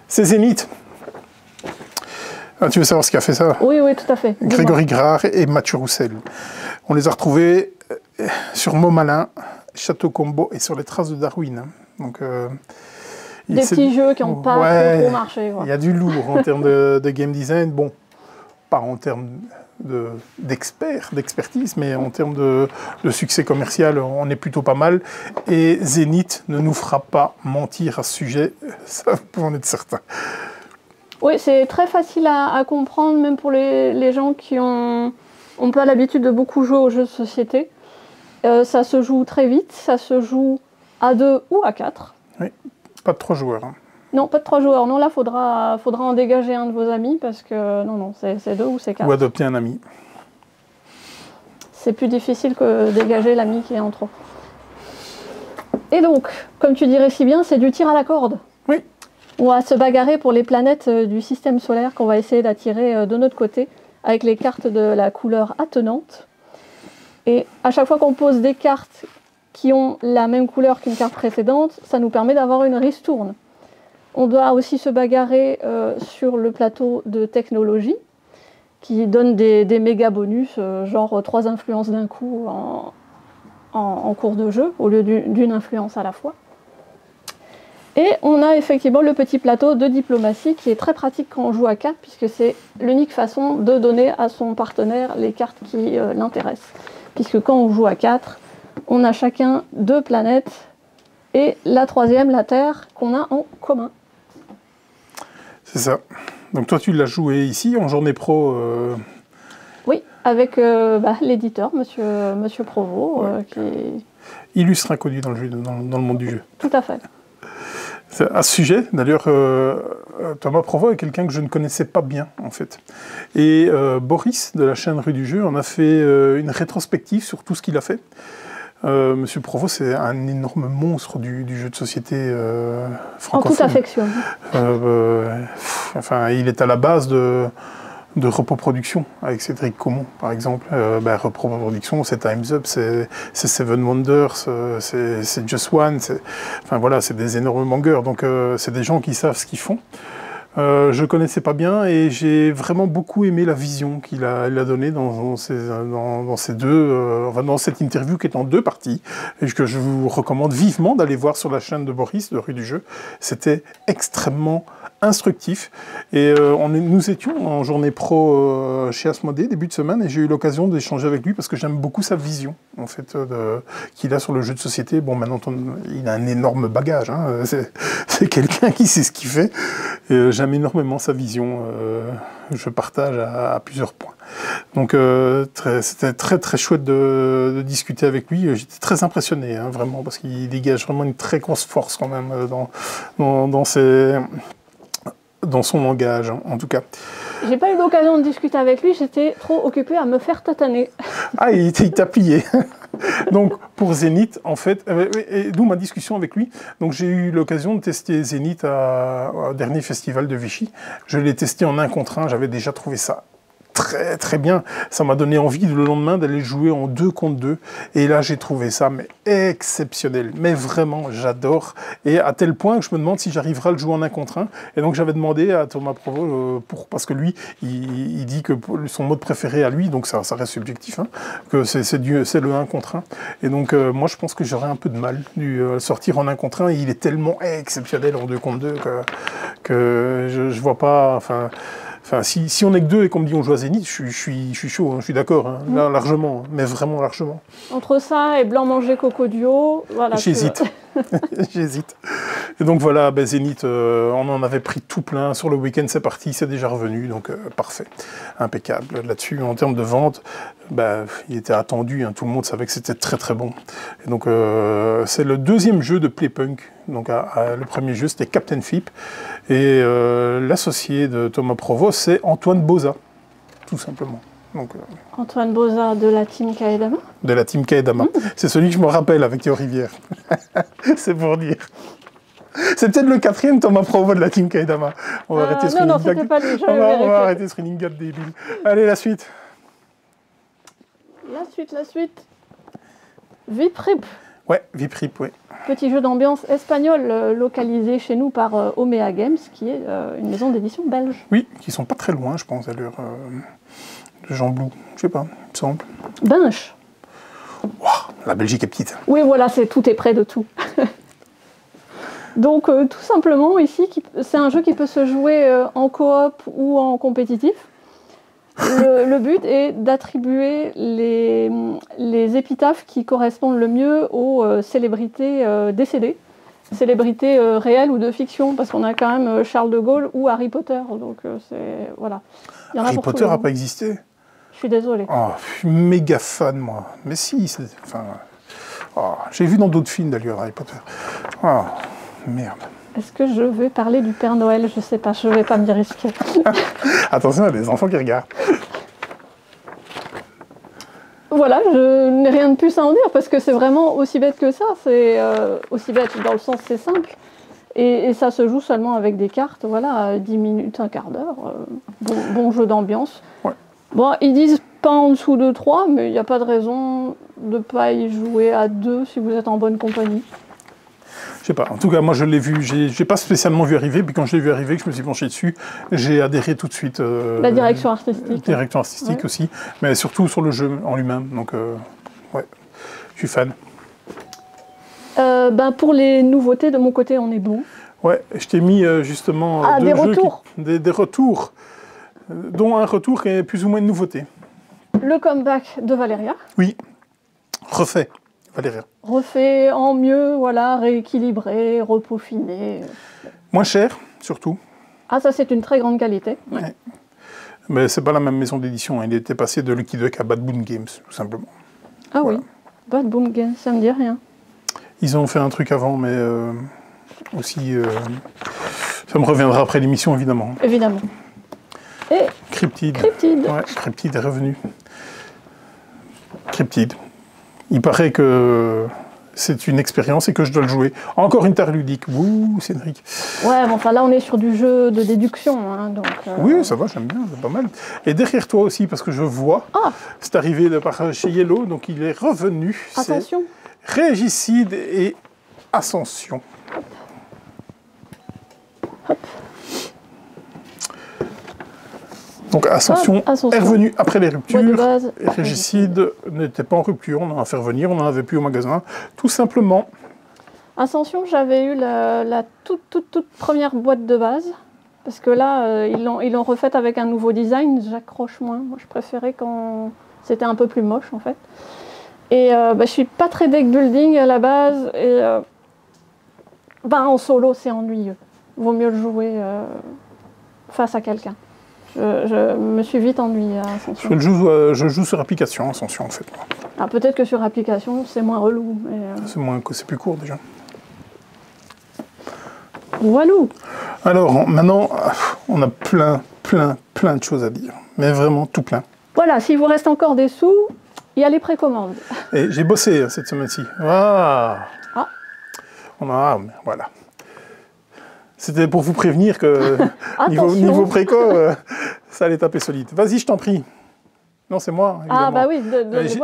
C'est Zénith. Ah, tu veux savoir ce qui a fait ça? Oui, oui, tout à fait. Grégory Grard et Mathieu Roussel. On les a retrouvés sur Montmalin, Château Combo et sur les traces de Darwin. Donc, des petits jeux qui n'ont pas trop marché. Il y a du lourd en termes de game design. Bon, pas en termes d'expertise, mais en termes de succès commercial, on est plutôt pas mal. Et Zénith ne nous fera pas mentir à ce sujet, ça vous pouvez en être certain. Oui, c'est très facile à comprendre, même pour les gens qui ont pas l'habitude de beaucoup jouer aux jeux de société. Ça se joue très vite, ça se joue à 2 ou à 4. Oui, pas de 3 joueurs. Hein. Non, pas de 3 joueurs. Non, là, faudra en dégager un de vos amis, parce que non, c'est 2 ou c'est 4. Ou adopter un ami. C'est plus difficile que dégager l'ami qui est en trop. Et donc, comme tu dirais si bien, c'est du tir à la corde. Oui. On va se bagarrer pour les planètes du système solaire qu'on va essayer d'attirer de notre côté, avec les cartes de la couleur attenante. Et à chaque fois qu'on pose des cartes qui ont la même couleur qu'une carte précédente, ça nous permet d'avoir une ristourne. On doit aussi se bagarrer sur le plateau de technologie, qui donne des méga bonus, genre 3 influences d'un coup en cours de jeu, au lieu d'une influence à la fois. Et on a effectivement le petit plateau de diplomatie, qui est très pratique quand on joue à 4, puisque c'est l'unique façon de donner à son partenaire les cartes qui l'intéressent. Puisque quand on joue à 4, on a chacun 2 planètes, et la 3e, la Terre, qu'on a en commun. C'est ça. Donc toi, tu l'as joué ici, en journée pro, Oui, avec l'éditeur, Monsieur Provost, qui est... Illustre inconnu dans le jeu, dans le monde du jeu. Tout à fait. À ce sujet, d'ailleurs, Thomas Provost est quelqu'un que je ne connaissais pas bien, en fait. Et Boris, de la chaîne Rue du Jeu, en a fait une rétrospective sur tout ce qu'il a fait. Monsieur Provost, c'est un énorme monstre du jeu de société francophone. En toute affection. Enfin, il est à la base de Repos Production, avec Cédric Caumont, par exemple. Repos Production, c'est Time's Up, c'est Seven Wonders, c'est Just One, enfin voilà, c'est des énormes mangers, donc c'est des gens qui savent ce qu'ils font. Je connaissais pas bien et j'ai vraiment beaucoup aimé la vision qu'il a donnée dans cette interview qui est en 2 parties et que je vous recommande vivement d'aller voir sur la chaîne de Boris de Rue du Jeu. C'était extrêmement instructif et nous étions en journée pro chez Asmodée début de semaine et j'ai eu l'occasion d'échanger avec lui parce que j'aime beaucoup sa vision en fait qu'il a sur le jeu de société. Bon, maintenant il a un énorme bagage, hein, c'est quelqu'un qui sait ce qu'il fait et j'aime énormément sa vision, je partage à plusieurs points. Donc c'était très très chouette de discuter avec lui, j'étais très impressionné, hein, vraiment, parce qu'il dégage vraiment une très grosse force quand même dans son langage, en tout cas. J'ai pas eu l'occasion de discuter avec lui, j'étais trop occupée à me faire tataner. Ah, il t'a plié. Donc, pour Zénith, en fait, et d'où ma discussion avec lui. Donc, j'ai eu l'occasion de tester Zénith au dernier festival de Vichy. Je l'ai testé en 1 contre 1, j'avais déjà trouvé ça très très bien. Ça m'a donné envie le lendemain d'aller jouer en 2 contre 2. Et là, j'ai trouvé ça mais exceptionnel. Mais vraiment, j'adore. Et à tel point que je me demande si j'arriverai à le jouer en 1 contre 1. Et donc, j'avais demandé à Thomas Provost, parce que lui, il dit que son mode préféré à lui, donc ça reste subjectif, hein, que c'est le 1 contre 1. Et donc, moi, je pense que j'aurais un peu de mal de sortir en 1 contre 1. Et il est tellement exceptionnel en 2 contre 2 que je vois pas... Enfin, si on n'est que 2 et qu'on me dit on joue à Zénith, je suis chaud, hein, je suis d'accord, hein, là, largement, mais vraiment largement. Entre ça et Blanc Manger Coco Duo, voilà. J'hésite. J'hésite. Et donc voilà, Zénith, on en avait pris tout plein. Sur le week-end, c'est parti, c'est déjà revenu, donc parfait. Impeccable. Là-dessus, en termes de vente, il était attendu, hein, tout le monde savait que c'était très très bon. Et donc c'est le 2e jeu de Playpunk. Donc le premier jeu, c'était Captain Flip. Et l'associé de Thomas Provost, c'est Antoine Boza, tout simplement. Donc, Antoine Boza de la team Kaedama. De la team Kaedama. C'est celui que je me rappelle avec Théo Rivière. C'est pour dire. C'est peut-être le 4e Thomas Provost de la team Kaedama. On va arrêter ce running gag. c'était pas lui, on va arrêter ce running gag débile. Allez, la suite. La suite. Viprip. Ouais, Viprip, oui. Petit jeu d'ambiance espagnol localisé chez nous par Omea Games, qui est une maison d'édition belge. Oui, qui sont pas très loin, je pense, à l'heure de Jean Blou. Je sais pas, il me semble. Binche. Wow, la Belgique est petite. Oui, voilà, tout est près de tout. Donc, tout simplement, ici, c'est un jeu qui peut se jouer en coop ou en compétitif. Le but est d'attribuer les épitaphes qui correspondent le mieux aux célébrités décédées, célébrités réelles ou de fiction, parce qu'on a quand même Charles de Gaulle ou Harry Potter. Donc, voilà. Harry Potter n'a pas existé. Je suis désolée. Oh, je suis méga fan, moi. Mais si, j'ai vu dans d'autres films, d'ailleurs, Harry Potter. Oh, merde. Est-ce que je vais parler du Père Noël? Je sais pas, je vais pas m'y risquer. Attention, il y a des enfants qui regardent. Voilà, je n'ai rien de plus à en dire, parce que c'est vraiment aussi bête que ça. C'est aussi bête dans le sens c'est simple. Et ça se joue seulement avec des cartes, voilà, 10 minutes, un quart d'heure. Bon jeu d'ambiance. Ouais. Bon, ils disent pas en dessous de 3, mais il n'y a pas de raison de ne pas y jouer à 2 si vous êtes en bonne compagnie. Je sais pas, en tout cas, moi je l'ai vu, j'ai pas spécialement vu arriver, puis quand je l'ai vu arriver, que je me suis penché dessus, j'ai adhéré tout de suite. La direction artistique. Direction artistique aussi, mais surtout sur le jeu en lui-même, donc ouais, je suis fan. Pour les nouveautés, de mon côté, on est bon. Ouais, je t'ai mis justement des retours. Des retours, dont un retour qui est plus ou moins une nouveauté. Le comeback de Valeria. Oui, refait, Valeria. Refait en mieux, voilà, rééquilibré, repaufiné. Moins cher, surtout. Ah, ça c'est une très grande qualité. Ouais. Mais c'est pas la même maison d'édition. Il était passé de Lucky Duck à Bad Boom Games, tout simplement. Ah Voilà. oui, Bad Boom Games, ça me dit rien. Ils ont fait un truc avant, mais aussi... ça me reviendra après l'émission, évidemment. Évidemment. Et Cryptid. Cryptid. Ouais, Cryptid est revenu. Cryptid. Il paraît que c'est une expérience et que je dois le jouer. Encore une terre ludique. Ouh, Cédric. Ouais, bon, enfin là, on est sur du jeu de déduction. Hein, donc, Oui, ça va, j'aime bien, c'est pas mal. Et derrière toi aussi, parce que je vois, c'est arrivé de par chez Yellow, donc il est revenu. Attention. Régicide et Ascension. Hop. Donc Ascension Ascension. est revenu après les ruptures. Boîte de base. Et Régicide n'était pas en rupture, on en a fait revenir, on n'en avait plus au magasin. Tout simplement. Ascension, j'avais eu la toute première boîte de base. Parce que là, ils l'ont refaite avec un nouveau design. J'accroche moins. Moi, je préférais quand c'était un peu plus moche, en fait. Et je suis pas très deck building à la base. Et en solo, c'est ennuyeux. Vaut mieux le jouer face à quelqu'un. Je me suis vite ennuyée à Ascension. Je joue sur application, Ascension, en fait. Ah, peut-être que sur application, c'est moins relou. C'est plus court, déjà. Voilà. Alors, maintenant, on a plein de choses à dire. Mais vraiment, tout plein. Voilà, s'il vous reste encore des sous, il y a les précommandes. Et j'ai bossé cette semaine-ci. Ah. Voilà. C'était pour vous prévenir que niveau préco, ça allait taper solide. Vas-y, je t'en prie. Non, c'est moi, évidemment. Ah bah oui,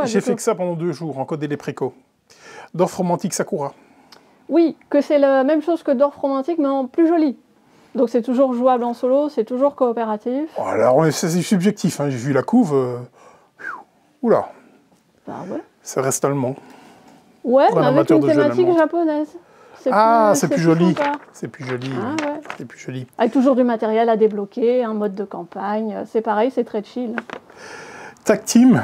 j'ai fait que ça pendant 2 jours, encoder les préco. Dorf Romantique Sakura. Oui, que c'est la même chose que Dorf Romantique, mais en plus joli. Donc c'est toujours jouable en solo, c'est toujours coopératif. Oh, alors, c'est subjectif, hein. J'ai vu la couve. Oula. Bah ouais. Ça reste allemand. Ouais, mais avec une thématique japonaise. C'est plus joli. C'est plus joli. Ah, ouais. C'est plus joli. Avec toujours du matériel à débloquer, un mode de campagne. C'est pareil, c'est très chill. Tag Team.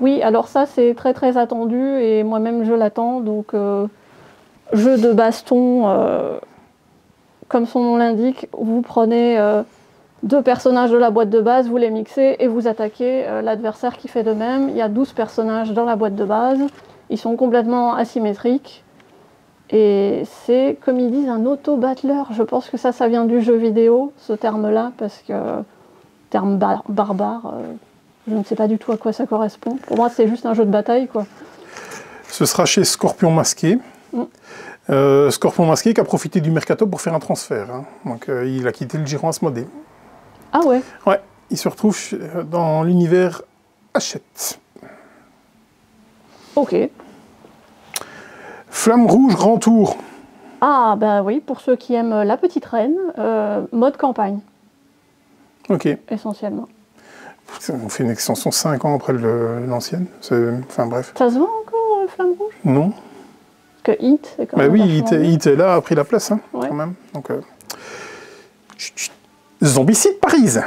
Oui, alors ça, c'est très très attendu et moi-même je l'attends. Donc, jeu de baston, comme son nom l'indique, vous prenez 2 personnages de la boîte de base, vous les mixez et vous attaquez l'adversaire qui fait de même. Il y a 12 personnages dans la boîte de base. Ils sont complètement asymétriques. Et c'est, comme ils disent, un auto-battler. Je pense que ça vient du jeu vidéo, ce terme-là, parce que terme barbare, je ne sais pas du tout à quoi ça correspond. Pour moi, c'est juste un jeu de bataille, quoi. Ce sera chez Scorpion Masqué. Scorpion Masqué qui a profité du mercato pour faire un transfert. Hein. Donc il a quitté le giron Asmodée. Ah ouais? Ouais, il se retrouve dans l'univers Hachette. Ok. Flamme Rouge Grand Tour. Ah ben oui, pour ceux qui aiment la petite reine, mode campagne. Ok. Essentiellement. On fait une extension 5 ans après l'ancienne. Enfin bref. Ça se vend encore, Flamme Rouge? Non. Parce que Hit, c'est quand même. Bah oui, Hit est là, a pris la place, hein, ouais. Quand même. Donc, Zombicide Paris.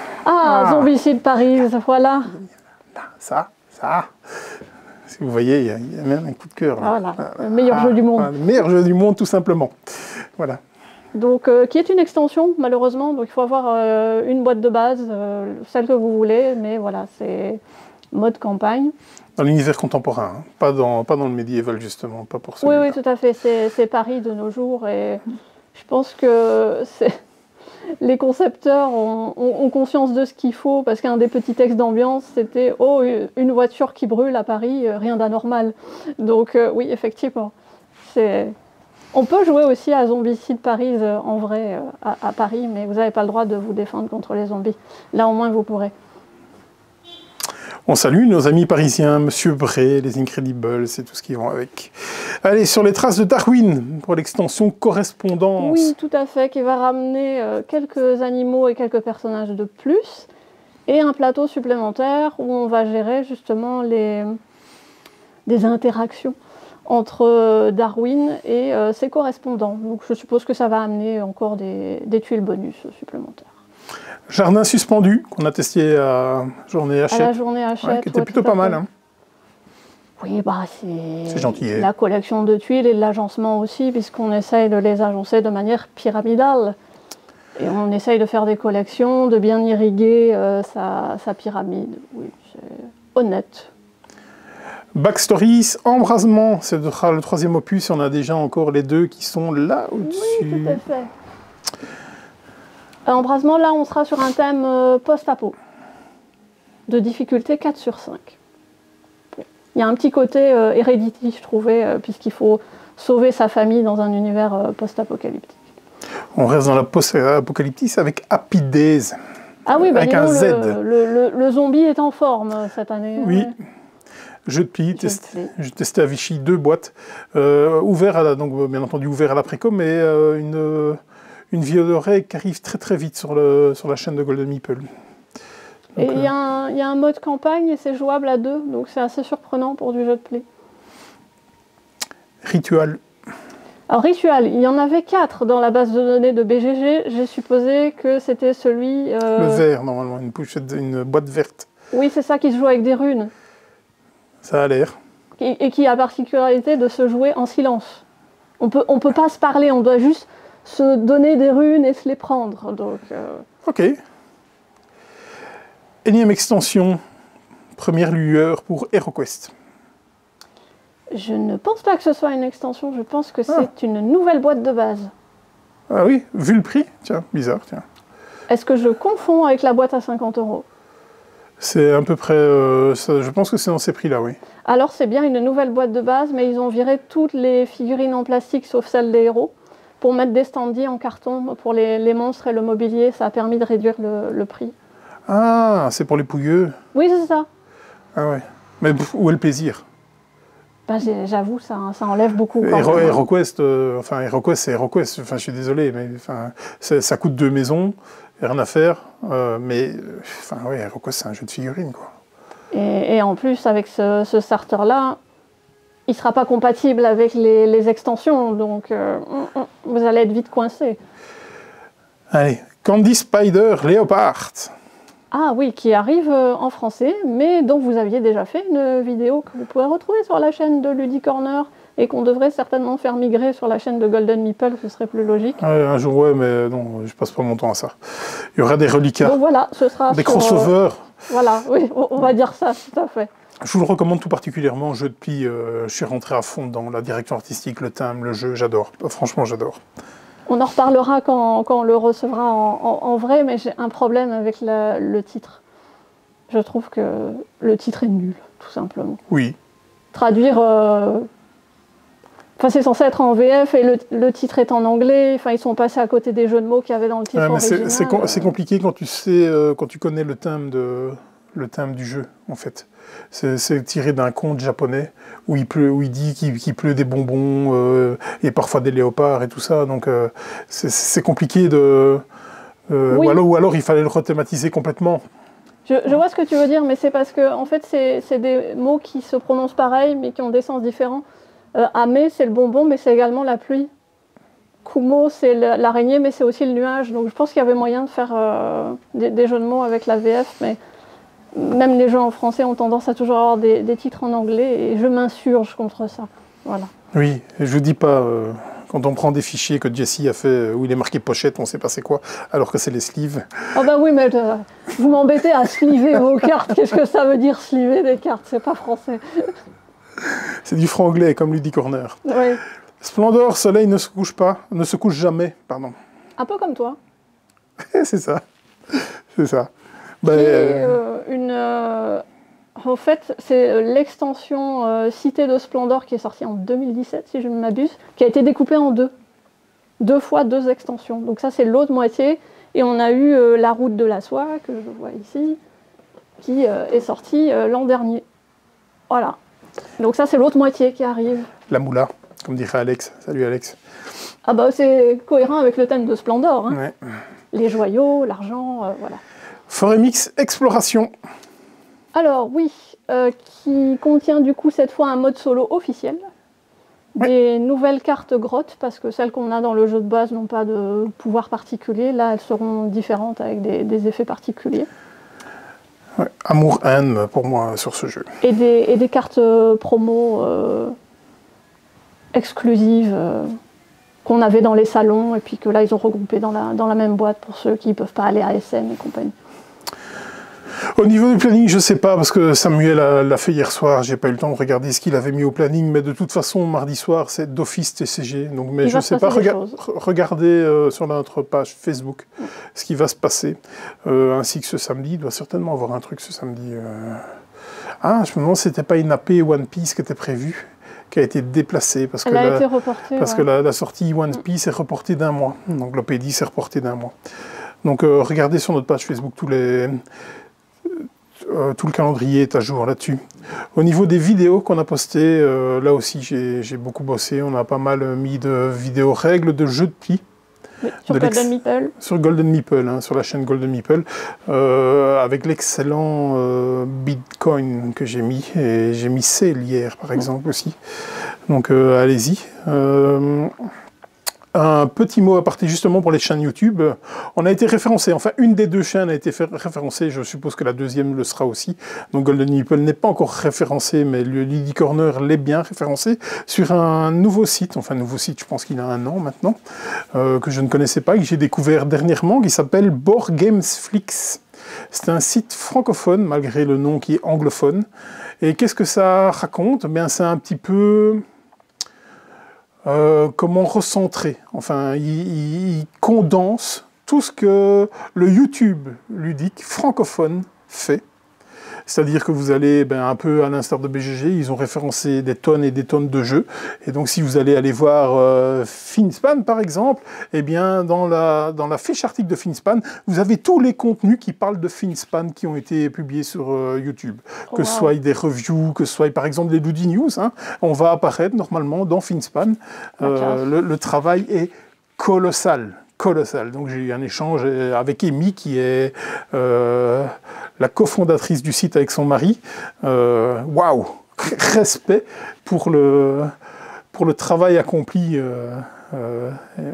Zombicide Paris, voilà. Ça. Si vous voyez, il y a même un coup de cœur. Voilà, le meilleur jeu du monde. Le meilleur jeu du monde, tout simplement. Voilà. Donc, qui est une extension, malheureusement. Donc, il faut avoir une boîte de base, celle que vous voulez. Mais voilà, c'est mode campagne. Dans l'univers contemporain, hein. Pas dans le médiéval, justement. Pas pour ça. Oui, tout à fait. C'est Paris de nos jours. Et je pense que les concepteurs ont conscience de ce qu'il faut, parce qu'un des petits textes d'ambiance, c'était « Oh, une voiture qui brûle à Paris, rien d'anormal ». Donc oui, effectivement. On peut jouer aussi à Zombicide Paris en vrai à Paris, mais vous n'avez pas le droit de vous défendre contre les zombies. Là, au moins, vous pourrez. On salue nos amis parisiens, Monsieur Bray, les Incredibles et tout ce qui vont avec. Allez, sur les traces de Darwin, pour l'extension Correspondance. Oui, tout à fait, qui va ramener quelques animaux et quelques personnages de plus, et un plateau supplémentaire où on va gérer justement des interactions entre Darwin et ses correspondants. Donc je suppose que ça va amener encore des tuiles bonus supplémentaires. Jardin suspendu, qu'on a testé à Journée Hachette. À la Journée Hachette, qui était plutôt pas mal. Hein. Oui, c'est gentil. La collection de tuiles et de l'agencement aussi, puisqu'on essaye de les agencer de manière pyramidale. Et on essaye de faire des collections, de bien irriguer sa pyramide. Oui, c'est honnête. Backstories, Embrasement, c'est le 3e opus, et on a déjà encore les 2 qui sont là au-dessus. Oui, tout à fait. Embrasement, là, on sera sur un thème post-apo, de difficulté 4 sur 5. Il y a un petit côté Heredity, je trouvais, puisqu'il faut sauver sa famille dans un univers post-apocalyptique. On reste dans la post-apocalyptique avec Happy Days. Ah oui, avec un Z. Le zombie est en forme cette année. Oui. Jeu de pli, j'ai testé à Vichy 2 boîtes, ouvert donc bien entendu ouvert à l'après-com, mais une vidéo d'oreille qui arrive très très vite sur la chaîne de Golden Meeple. Donc, et il y a un mode campagne et c'est jouable à 2, donc c'est assez surprenant pour du jeu de play. Ritual. Alors Ritual, il y en avait 4 dans la base de données de BGG, j'ai supposé que c'était celui... Le vert normalement, une boîte verte. Oui, c'est ça qui se joue avec des runes. Ça a l'air. Et qui a la particularité de se jouer en silence. On peut pas se parler, on doit juste se donner des runes et se les prendre. Donc, Ok. Énième extension, première lueur pour HeroQuest. Je ne pense pas que ce soit une extension, je pense que c'est une nouvelle boîte de base. Ah oui, vu le prix, tiens, bizarre, tiens. Est-ce que je confonds avec la boîte à 50 €? C'est à peu près, je pense que c'est dans ces prix-là, oui. Alors c'est bien une nouvelle boîte de base, mais ils ont viré toutes les figurines en plastique sauf celles des héros pour mettre des standees en carton pour les monstres et le mobilier. Ça a permis de réduire le prix. Ah, c'est pour les pouilleux. Oui, c'est ça. Ah ouais. Mais où est le plaisir? Ben, j'avoue, ça enlève beaucoup. HeroQuest, HeroQuest, c'est HeroQuest. Enfin, je suis désolé, mais ça coûte 2 maisons, rien à faire. HeroQuest, c'est un jeu de figurines, quoi. Et en plus, avec ce starter-là, il ne sera pas compatible avec les extensions, donc vous allez être vite coincé. Allez, Candy Spider Léopard. Ah oui, qui arrive en français, mais dont vous aviez déjà fait une vidéo que vous pouvez retrouver sur la chaîne de Ludicorner et qu'on devrait certainement faire migrer sur la chaîne de Golden Meeple, ce serait plus logique. Un jour, ouais, mais non, je passe pas mon temps à ça. Il y aura des reliquats. Donc voilà, ce sera des crossovers. Voilà, oui, on va dire ça, tout à fait. Je vous le recommande tout particulièrement, jeu de pli, je suis rentré à fond dans la direction artistique, le thème, le jeu, j'adore. Franchement, j'adore. On en reparlera quand on le recevra en vrai, mais j'ai un problème avec le titre. Je trouve que le titre est nul, tout simplement. Oui. Traduire... Enfin, c'est censé être en VF et le titre est en anglais. Enfin, ils sont passés à côté des jeux de mots qu'il y avait dans le titre original. C'est compliqué quand tu sais, quand tu connais le thème du jeu, en fait. C'est tiré d'un conte japonais où il dit qu'il pleut des bonbons et parfois des léopards et tout ça. Donc c'est compliqué de... Oui. Ou alors il fallait le rethématiser complètement. Je vois ce que tu veux dire, mais c'est parce que en fait c'est des mots qui se prononcent pareil mais qui ont des sens différents. Ame, c'est le bonbon, mais c'est également la pluie. Kumo, c'est l'araignée, mais c'est aussi le nuage. Donc je pense qu'il y avait moyen de faire des jeux de mots avec la VF, mais même les jeux en français ont tendance à toujours avoir des titres en anglais, et je m'insurge contre ça. Voilà. Oui, je vous dis pas, quand on prend des fichiers que Jesse a fait, où il est marqué pochette, on sait pas c'est quoi, alors que c'est les sleeves. Ah bah oui, mais vous m'embêtez à sleever vos cartes. Qu'est-ce que ça veut dire sleever des cartes? C'est pas français. C'est du franglais, comme Ludicorner. Oui. Splendor, soleil ne se couche pas, ne se couche jamais, pardon. Un peu comme toi. C'est ça. C'est ça. En fait, c'est l'extension Cité de Splendor qui est sortie en 2017, si je ne m'abuse, qui a été découpée en deux. 2 fois 2 extensions. Donc ça, c'est l'autre moitié. Et on a eu La Route de la Soie, que je vois ici, qui est sortie l'an dernier. Voilà. Donc ça, c'est l'autre moitié qui arrive. La moula, comme dirait Alex. Salut Alex. Ah bah c'est cohérent avec le thème de Splendor. Hein. Ouais. Les joyaux, l'argent, voilà. Foremix Exploration. Alors oui, qui contient du coup cette fois un mode solo officiel. Des nouvelles cartes grottes, parce que celles qu'on a dans le jeu de base n'ont pas de pouvoir particulier. Là, elles seront différentes avec des effets particuliers. Ouais, amour-haine pour moi sur ce jeu. Et des cartes promo exclusives qu'on avait dans les salons, et puis que là, ils ont regroupé dans la même boîte pour ceux qui ne peuvent pas aller à SM et compagnie. Au niveau du planning, je ne sais pas, parce que Samuel l'a fait hier soir, j'ai pas eu le temps de regarder ce qu'il avait mis au planning, mais de toute façon, mardi soir, c'est d'office TCG. Donc, mais je ne sais pas, regardez sur notre page Facebook ce qui va se passer, ainsi que ce samedi. Il doit certainement avoir un truc ce samedi. Ah, je me demande si c'était pas une AP One Piece qui était prévue, qui a été déplacée, parce Elle a été reportée, parce que la sortie One Piece est reportée d'1 mois. Donc l'OP10 est reporté d'1 mois. Donc regardez sur notre page Facebook tout le calendrier est à jour là-dessus. Au niveau des vidéos qu'on a postées, là aussi j'ai beaucoup bossé. On a pas mal mis de vidéos règles de jeux de plis. Oui, sur Golden Meeple. Sur Golden Meeple, hein, sur la chaîne Golden Meeple, avec l'excellent Bitcoin que j'ai mis. Et j'ai mis Sale hier, par exemple, aussi. Donc allez-y. Un petit mot à partir justement pour les chaînes YouTube. On a été référencé, enfin une des 2 chaînes a été référencée, je suppose que la deuxième le sera aussi. Donc Golden Meeple n'est pas encore référencé, mais le Lydie Corner l'est bien référencé sur un nouveau site, enfin nouveau site, je pense qu'il a 1 an maintenant, que je ne connaissais pas, que j'ai découvert dernièrement, qui s'appelle Board Games Flix. C'est un site francophone, malgré le nom qui est anglophone. Et qu'est-ce que ça raconte? Bien, c'est un petit peu... comment recentrer. Enfin, il condense tout ce que le YouTube ludique francophone fait. C'est-à-dire que vous allez, un peu à l'instar de BGG, ils ont référencé des tonnes et des tonnes de jeux. Et donc, si vous allez voir Finspan, par exemple, eh bien, dans la fiche article de Finspan, vous avez tous les contenus qui parlent de Finspan qui ont été publiés sur YouTube. Que ce soit des reviews, que ce soit, par exemple, des Doody News, hein, on va apparaître normalement dans Finspan. Le travail est colossal. Donc j'ai eu un échange avec Amy, qui est la cofondatrice du site avec son mari. Waouh, respect pour le travail accompli.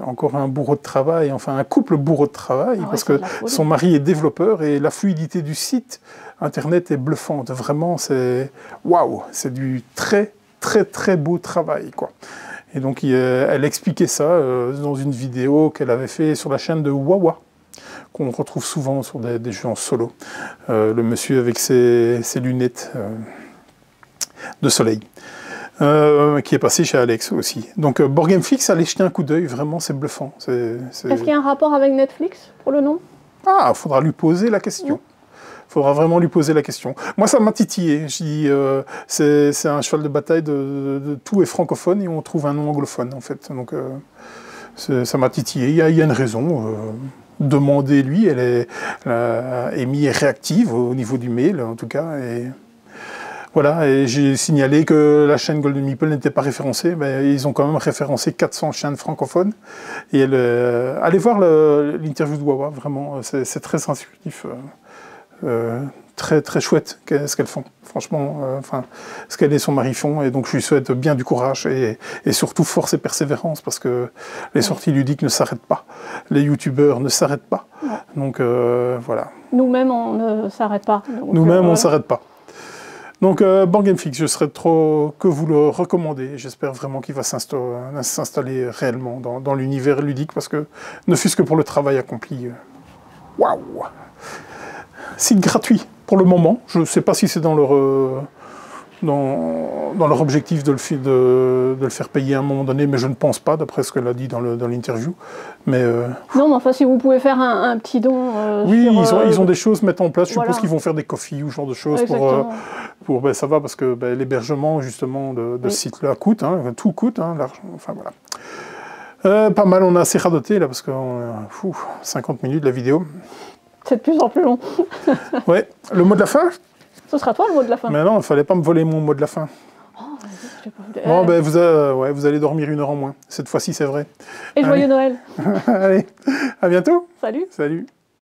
Encore un bourreau de travail, enfin un couple bourreau de travail, parce que son mari est développeur et la fluidité du site internet est bluffante. Vraiment, c'est waouh, c'est du très très très beau travail, quoi. Et donc, elle expliquait ça dans une vidéo qu'elle avait fait sur la chaîne de Wawa, qu'on retrouve souvent sur des jeux en solo. Le monsieur avec ses lunettes de soleil, qui est passé chez Alex aussi. Donc, Board Game Flix, allez jeter un coup d'œil, vraiment, c'est bluffant. Est-ce qu'il y a un rapport avec Netflix, pour le nom? Ah, il faudra lui poser la question. Il faudra vraiment lui poser la question. Moi, ça m'a titillé. Je dis, c'est un cheval de bataille de tout est francophone et on trouve un nom anglophone, en fait. Donc, ça m'a titillé. Il y a une raison. Demandez-lui. Amy est réactive au niveau du mail, en tout cas. Et voilà. Et j'ai signalé que la chaîne Golden Meeple n'était pas référencée. Mais ils ont quand même référencé 400 chaînes francophones. Et allez voir l'interview de Wawa. Vraiment, c'est très instructif. Très très chouette ce qu'elles font, franchement, ce qu'elle et son mari font, et donc je lui souhaite bien du courage et surtout force et persévérance, parce que les sorties ludiques ne s'arrêtent pas, les youtubeurs ne s'arrêtent pas, donc voilà. Nous-mêmes on ne s'arrête pas. Nous-mêmes on ne s'arrête pas. Donc Board Game Flix, je serais trop que vous le recommandez, j'espère vraiment qu'il va s'installer réellement dans l'univers ludique, parce que ne fût-ce que pour le travail accompli, waouh. Site gratuit pour le moment. Je ne sais pas si c'est dans leur objectif de le faire payer à un moment donné, mais je ne pense pas, d'après ce qu'elle a dit dans l'interview. Mais non, mais enfin, si vous pouvez faire un petit don. Oui, ils ont des choses à mettre en place. Je suppose qu'ils vont faire des coffees ou ce genre de choses pour ça va, parce que l'hébergement justement de ce site-là coûte, hein, tout coûte, hein, l'argent. Enfin voilà. Pas mal, on a assez radoté là, parce que 50 minutes la vidéo. C'est de plus en plus long. Ouais. Le mot de la fin? Ce sera toi le mot de la fin. Mais non, il ne fallait pas me voler mon mot de la fin. Oh, vas-y, vous allez dormir 1 heure en moins. Cette fois-ci, c'est vrai. Et joyeux Noël. Allez, à bientôt. Salut. Salut.